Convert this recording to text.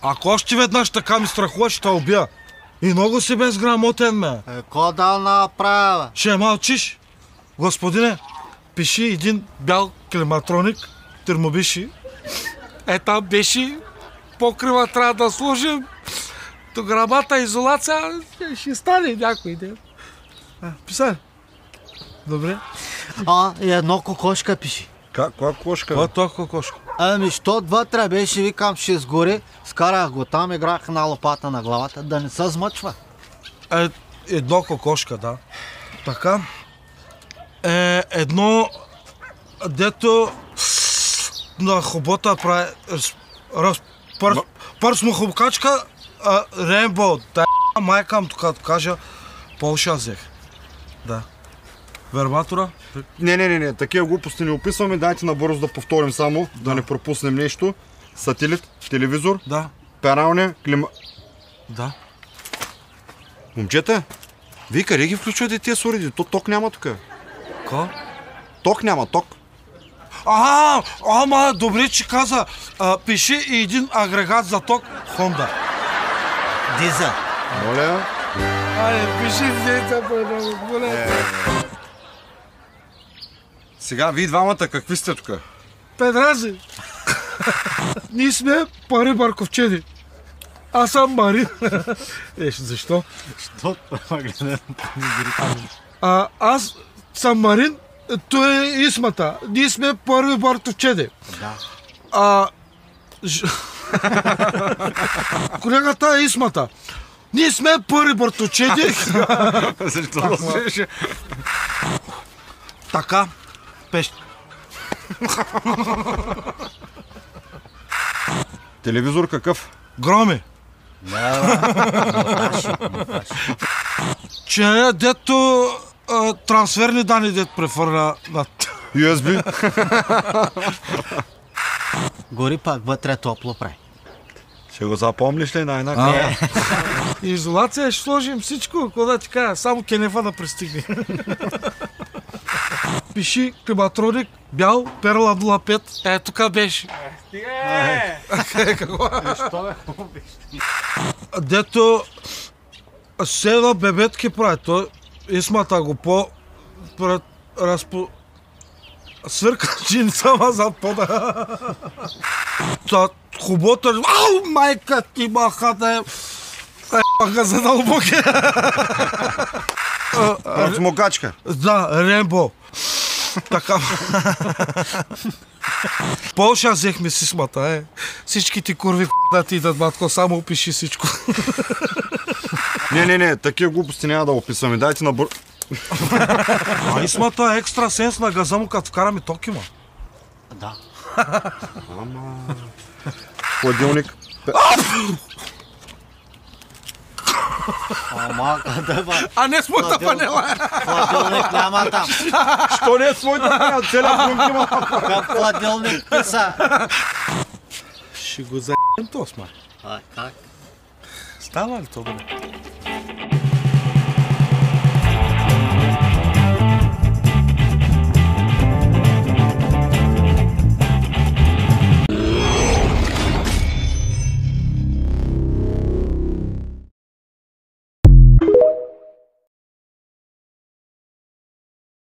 Ако още веднъж така ми страхува, ще те убия. И много си безграмотен, ме. Ко да направя? Ще мълчиш? Господине, пиши един бял климатроник, термобиши. Там беше покрива трябва да сложим. До грамата изолация ще стане някой ден. Писай. Добре. И едно кокошка пиши. Каква кокошка? Каква това кокошка? Ами, що вътре беше, викам, ще сгори. Скарах го там, играх на лопата на главата, да не се смъчва. Едно кокошка, да. Така. Едно, дето на хобота прави пърсмухобкачка, Рембо, майка му тук кажа, Полша взех. Да. Вербатора? Не, такива глупости не описваме, дайте набързо да повторим само, да не пропуснем нещо. Сателит, телевизор, да. пералня, клима... Да. Момчета, вие къде ги включвате тия суреди? То ток няма тук. Ко? Ток няма, ток. Ама добре, че каза. Пиши и един агрегат за ток Honda. Дизел. Моля. Пиши дизел, моля. Сега, вие двамата какви сте тук? Педрази. Ние сме пари барковчени. Аз съм Марин. Защо? Аз съм Марин, той е Исмата. Ние сме първи бартовчеди. Да. Колегата е Исмата. Ние сме първи бартовчеди. Защо? Така. Пеш. Телевизор какъв? Громи. Че дето трансферни данни дет префърля над... USB? Гори пак вътре топло прави. Ще го запомниш ли най-накрая? Изолация ще сложим всичко, кога ти кажа, само кенефа да пристигне. Пиши климатроник, бял, перла 05. Тук беше. Какво? Дето седа бебетки прави. Той Исмата го свърка джинса, ма зад пода. Хубота, майка ти маха да маха за дълбоки. Размокачка. Да, Рембо. Така. Полша взехме си смата, Всички ти курви да ти идат, батко, само опиши всичко. Не, такива глупости няма да описваме. Дайте на бър... Исмата е екстра сенс на газа му, като вкараме токима. Да. Ама... Хладилник. Ама къде ба? Не с моята панела. Хладилник няма там. Що не е своята панела? Целият брунки има. Какъв хладилник писа? Ще го заебем то, смай. Как? Става ли то, бе?